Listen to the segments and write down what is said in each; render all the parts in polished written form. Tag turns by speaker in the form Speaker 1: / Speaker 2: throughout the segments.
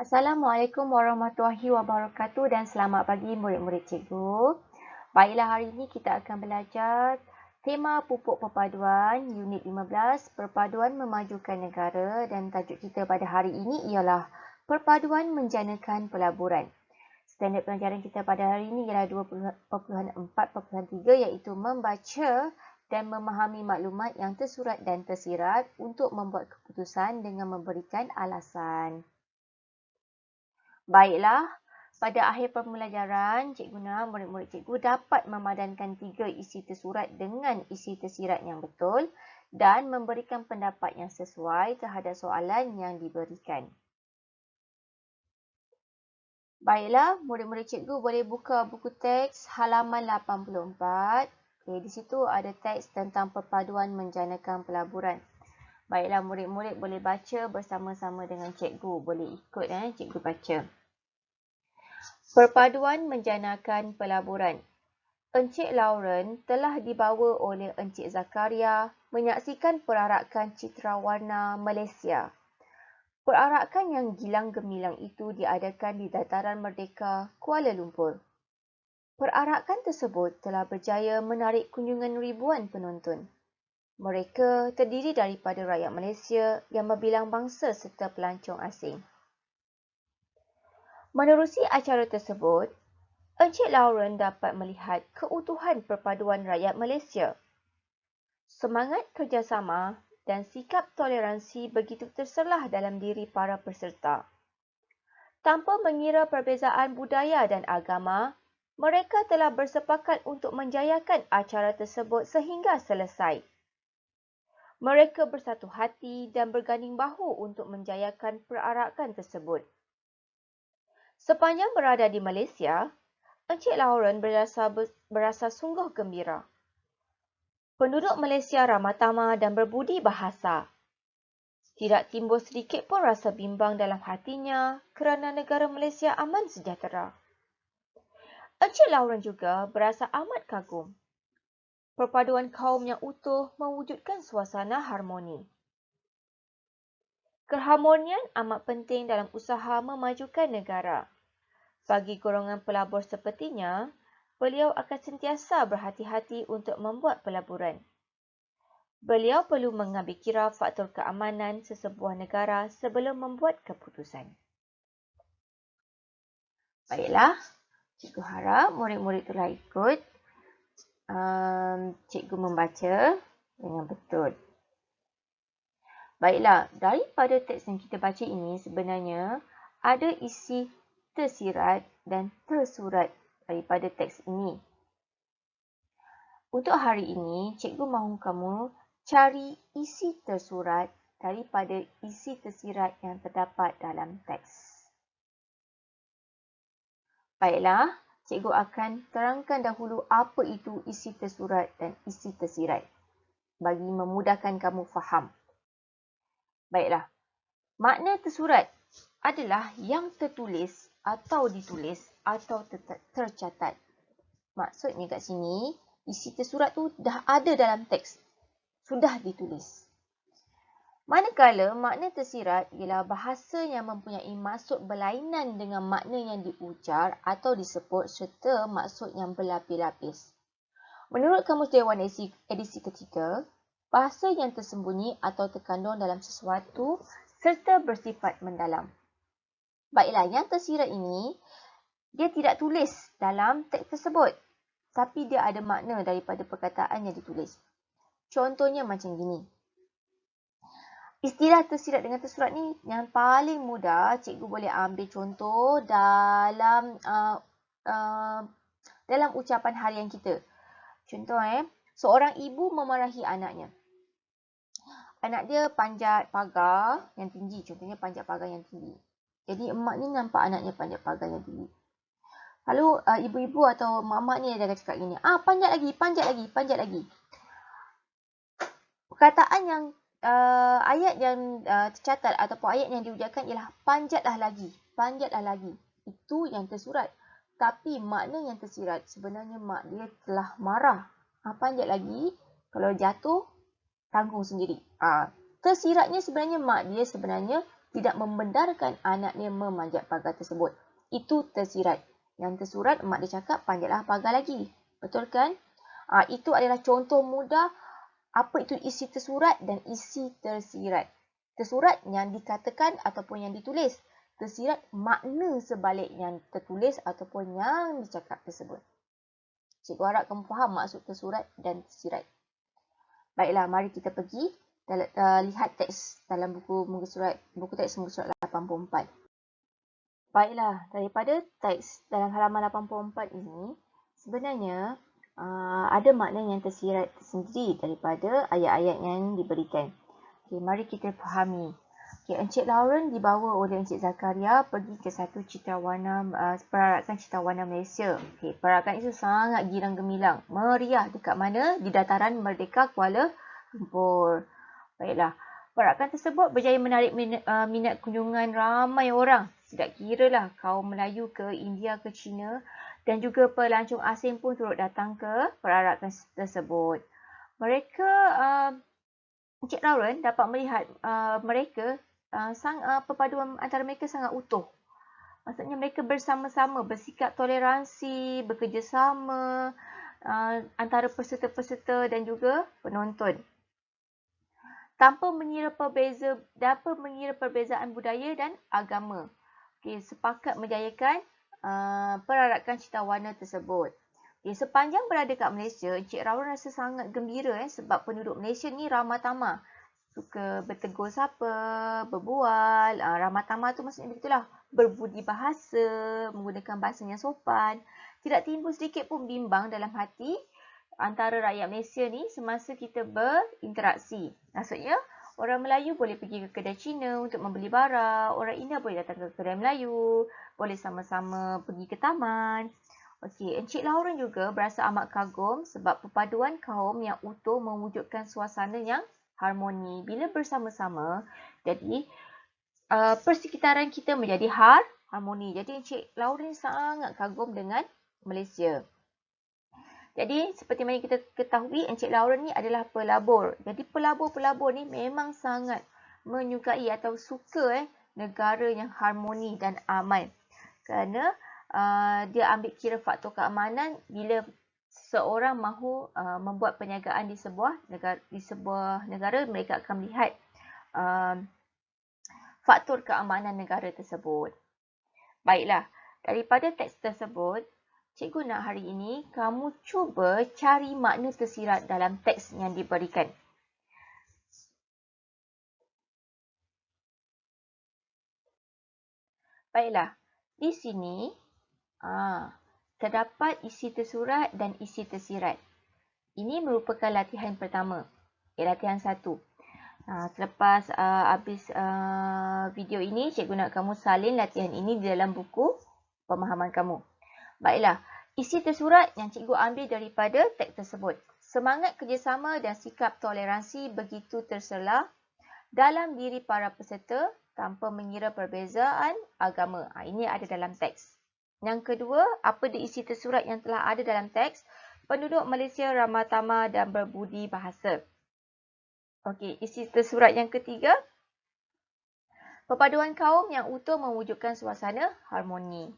Speaker 1: Assalamualaikum warahmatullahi wabarakatuh dan selamat pagi murid-murid cikgu. Baiklah, hari ini kita akan belajar tema pupuk perpaduan unit 15, perpaduan memajukan negara, dan tajuk kita pada hari ini ialah perpaduan menjanakan pelaburan. Standard pelajaran kita pada hari ini ialah 20.4.3 iaitu membaca dan memahami maklumat yang tersurat dan tersirat untuk membuat keputusan dengan memberikan alasan. Baiklah, pada akhir pembelajaran, cikgu nak murid-murid cikgu dapat memadankan 3 isi tersurat dengan isi tersirat yang betul dan memberikan pendapat yang sesuai terhadap soalan yang diberikan. Baiklah, murid-murid cikgu boleh buka buku teks halaman 84. Okay, di situ ada teks tentang perpaduan menjanakan pelaburan. Baiklah, murid-murid boleh baca bersama-sama dengan cikgu. Boleh ikut cikgu baca. Perpaduan menjanakan pelaburan. Encik Lauren telah dibawa oleh Encik Zakaria menyaksikan perarakan Citrawarna Malaysia. Perarakan yang gilang gemilang itu diadakan di Dataran Merdeka, Kuala Lumpur. Perarakan tersebut telah berjaya menarik kunjungan ribuan penonton. Mereka terdiri daripada rakyat Malaysia yang berbilang bangsa serta pelancong asing. Menerusi acara tersebut, Encik Lauren dapat melihat keutuhan perpaduan rakyat Malaysia. Semangat kerjasama dan sikap toleransi begitu terselah dalam diri para peserta. Tanpa mengira perbezaan budaya dan agama, mereka telah bersepakat untuk menjayakan acara tersebut sehingga selesai. Mereka bersatu hati dan berganding bahu untuk menjayakan perarakan tersebut. Sepanjang berada di Malaysia, Encik Lauren berasa sungguh gembira. Penduduk Malaysia ramah tamah dan berbudi bahasa. Tidak timbul sedikit pun rasa bimbang dalam hatinya kerana negara Malaysia aman sejahtera. Encik Lauren juga berasa amat kagum. Perpaduan kaum yang utuh mewujudkan suasana harmoni. Keharmonian amat penting dalam usaha memajukan negara. Bagi golongan pelabur sepertinya, beliau akan sentiasa berhati-hati untuk membuat pelaburan. Beliau perlu mengambil kira faktor keamanan sesebuah negara sebelum membuat keputusan. Baiklah, cikgu harap murid-murid telah ikut cikgu membaca dengan betul. Baiklah, daripada teks yang kita baca ini sebenarnya ada isi tersirat dan tersurat daripada teks ini. Untuk hari ini, cikgu mahu kamu cari isi tersurat daripada isi tersirat yang terdapat dalam teks. Baiklah, cikgu akan terangkan dahulu apa itu isi tersurat dan isi tersirat bagi memudahkan kamu faham. Baiklah, makna tersurat adalah yang tertulis atau ditulis atau tercatat. Maksudnya kat sini, isi tersurat tu dah ada dalam teks. Sudah ditulis. Manakala makna tersirat ialah bahasa yang mempunyai maksud berlainan dengan makna yang diujar atau disebut serta maksud yang berlapis-lapis. Menurut Kamus Dewan edisi ketiga, bahasa yang tersembunyi atau terkandung dalam sesuatu serta bersifat mendalam. Baiklah, yang tersirat ini, dia tidak tulis dalam teks tersebut, tapi dia ada makna daripada perkataan yang ditulis. Contohnya macam gini. Istilah tersirat dengan tersurat ni yang paling mudah cikgu boleh ambil contoh dalam ucapan harian kita. Contoh seorang ibu memarahi anaknya. Anak dia panjat pagar yang tinggi, contohnya panjat pagar yang tinggi. Jadi emak ni nampak anaknya panjat pagar yang tinggi. Lalu ibu-ibu atau mak-mak ni dia akan cakap gini, panjat lagi. Perkataan yang ayat yang tercatat ataupun ayat yang diujarkan ialah panjatlah lagi. Itu yang tersurat. Tapi makna yang tersirat sebenarnya mak dia telah marah. Panjat lagi, kalau jatuh tanggung sendiri. Tersiratnya sebenarnya mak dia sebenarnya tidak membenarkan anaknya memanjat pagar tersebut. Itu tersirat. Yang tersurat, mak dia cakap panjatlah pagar lagi. Betul kan? Itu adalah contoh mudah apa itu isi tersurat dan isi tersirat. Tersurat yang dikatakan ataupun yang ditulis. Tersirat makna sebalik yang tertulis ataupun yang dicakap tersebut. Cikgu harap kamu faham maksud tersurat dan tersirat. Baiklah, mari kita pergi lihat teks dalam buku teks muka surat 84. Baiklah, daripada teks dalam halaman 84 ini, sebenarnya ada makna yang tersirat sendiri daripada ayat-ayat yang diberikan. Okay, mari kita fahami. Okay, Encik Lauren dibawa oleh Encik Zakaria pergi ke satu perarakan citawarna Malaysia. Okay, perarakan itu sangat girang gemilang, meriah dekat mana? Di dataran Merdeka Kuala Lumpur. Baiklah, perarakan tersebut berjaya menarik minat kunjungan ramai orang. Tidak kiralah kaum Melayu ke India ke China dan juga pelancong asing pun turut datang ke perarakan tersebut. Mereka Encik Lauren dapat melihat perpaduan antara mereka sangat utuh. Maksudnya mereka bersama-sama bersikap toleransi, bekerjasama antara peserta-peserta dan juga penonton. Tanpa mengira perbezaan budaya dan agama. Okay, sepakat menjayakan perarakan citawarna tersebut. Okay, sepanjang berada kat Malaysia, Encik Lauren rasa sangat gembira sebab penduduk Malaysia ni ramah tamah. Suka bertegur sapa, berbual. Ramah tamah tu maksudnya begitulah. Berbudi bahasa, menggunakan bahasa yang sopan. Tidak timbul sedikit pun bimbang dalam hati antara rakyat Malaysia ni semasa kita berinteraksi. Maksudnya, orang Melayu boleh pergi ke kedai Cina untuk membeli barang. Orang India boleh datang ke kedai Melayu. Boleh sama-sama pergi ke taman. Okey, Encik Lauren juga berasa amat kagum sebab perpaduan kaum yang utuh mewujudkan suasana yang harmoni. Bila bersama-sama, jadi persekitaran kita menjadi harmoni. Jadi Encik Lauren sangat kagum dengan Malaysia. Jadi seperti mana kita ketahui, Encik Lauren ni adalah pelabur. Jadi pelabur-pelabur ni memang sangat menyukai atau suka negara yang harmoni dan aman. Kerana dia ambil kira faktor keamanan bila seorang mahu membuat perniagaan di sebuah negara, mereka akan melihat faktor keamanan negara tersebut. Baiklah, daripada teks tersebut, cikgu nak hari ini kamu cuba cari makna tersirat dalam teks yang diberikan. Baiklah, di sini terdapat isi tersurat dan isi tersirat. Ini merupakan latihan pertama. Latihan 1. Selepas habis video ini, cikgu nak kamu salin latihan ini di dalam buku pemahaman kamu. Baiklah, isi tersurat yang cikgu ambil daripada teks tersebut. Semangat kerjasama dan sikap toleransi begitu terselah dalam diri para peserta tanpa mengira perbezaan agama. Ini ada dalam teks. Yang kedua, apa isi tersurat yang telah ada dalam teks? Penduduk Malaysia ramah tamah dan berbudi bahasa. Okey, isi tersurat yang ketiga, perpaduan kaum yang utuh mewujudkan suasana harmoni.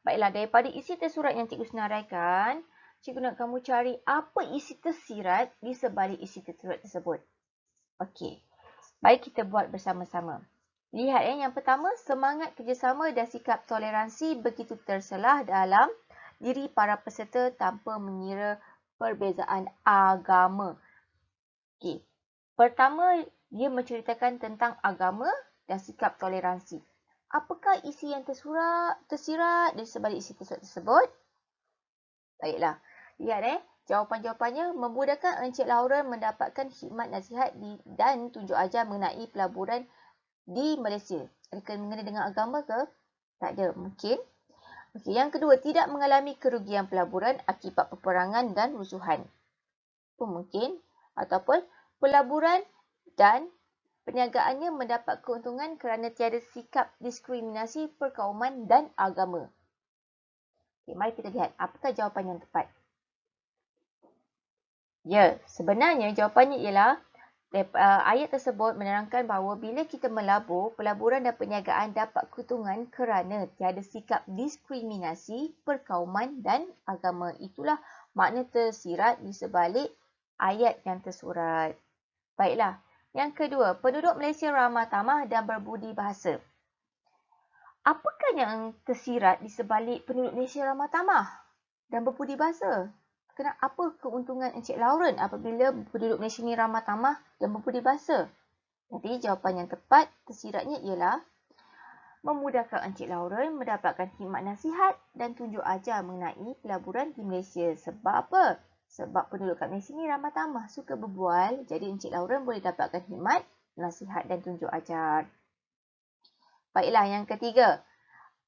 Speaker 1: Baiklah, daripada isi tersurat yang cikgu senaraikan, cikgu nak kamu cari apa isi tersirat di sebalik isi tersurat tersebut. Okey, baik kita buat bersama-sama. Lihat yang pertama, semangat kerjasama dan sikap toleransi begitu terselah dalam diri para peserta tanpa mengira perbezaan agama. Okey, pertama dia menceritakan tentang agama dan sikap toleransi. Apakah isi yang tersirat di sebalik isi tersurat tersebut? Baiklah, lihat jawapan-jawapannya memudahkan Encik Lauren mendapatkan khidmat nasihat dan tunjuk ajar mengenai pelaburan di Malaysia. Adakah mengenai dengan agama ke? Tak ada, mungkin. Okey, yang kedua, tidak mengalami kerugian pelaburan akibat peperangan dan rusuhan. Pun mungkin. Ataupun pelaburan dan perniagaannya mendapat keuntungan kerana tiada sikap diskriminasi perkauman dan agama. Okay, mari kita lihat apakah jawapan yang tepat. Ya, sebenarnya jawapannya ialah Ayat tersebut menerangkan bahawa bila kita melabur, pelaburan dan perniagaan dapat keuntungan kerana tiada sikap diskriminasi, perkauman dan agama. Itulah makna tersirat di sebalik ayat yang tersurat. Baiklah, yang kedua, penduduk Malaysia ramah tamah dan berbudi bahasa. Apakah yang tersirat di sebalik penduduk Malaysia ramah tamah dan berbudi bahasa? Apa keuntungan Encik Lauren apabila penduduk Malaysia ni ramah tamah dan berbudi bahasa? Jadi jawapan yang tepat tersiratnya ialah memudahkan Encik Lauren mendapatkan khidmat nasihat dan tunjuk ajar mengenai pelaburan di Malaysia. Sebab apa? Sebab penduduk kat Malaysia ni ramah tamah, suka berbual. Jadi Encik Lauren boleh dapatkan khidmat, nasihat dan tunjuk ajar. Baiklah, yang ketiga.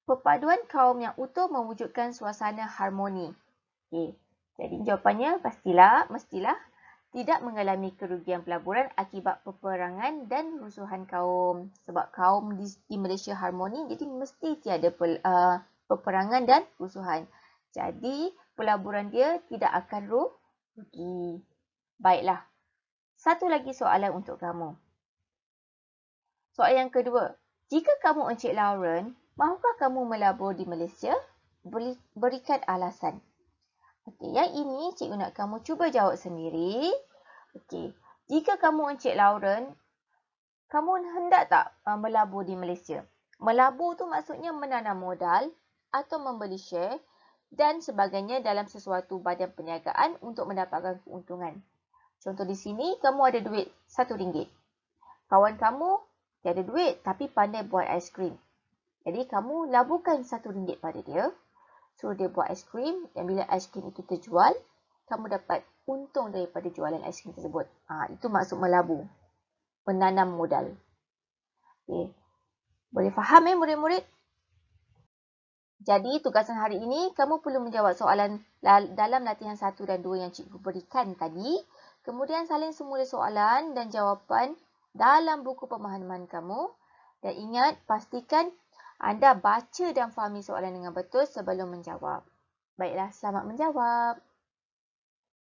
Speaker 1: Perpaduan kaum yang utuh mewujudkan suasana harmoni. Okey. Jadi jawapannya mestilah tidak mengalami kerugian pelaburan akibat peperangan dan rusuhan kaum. Sebab kaum di Malaysia harmoni, jadi mesti tiada peperangan dan rusuhan. Jadi pelaburan dia tidak akan rugi. Baiklah. Satu lagi soalan untuk kamu. Soalan yang kedua. Jika kamu Encik Lauren, mahukah kamu melabur di Malaysia? Berikan alasan. Okey, yang ini cikgu nak kamu cuba jawab sendiri. Okey, jika kamu Encik Lauren, kamu hendak tak melabur di Malaysia? Melabur tu maksudnya menanam modal atau membeli share dan sebagainya dalam sesuatu badan perniagaan untuk mendapatkan keuntungan. Contoh di sini, kamu ada duit RM1. Kawan kamu tiada duit tapi pandai buat aiskrim. Jadi kamu laburkan RM1 pada dia. Suruh dia buat aiskrim dan bila aiskrim itu terjual, kamu dapat untung daripada jualan aiskrim tersebut. Itu maksud melabur. Menanam modal. Okay. Boleh faham murid-murid? Jadi tugasan hari ini, kamu perlu menjawab soalan dalam latihan 1 dan 2 yang cikgu berikan tadi. Kemudian salin semula soalan dan jawapan dalam buku pemahaman kamu. Dan ingat, pastikan anda baca dan fahami soalan dengan betul sebelum menjawab. Baiklah, selamat menjawab.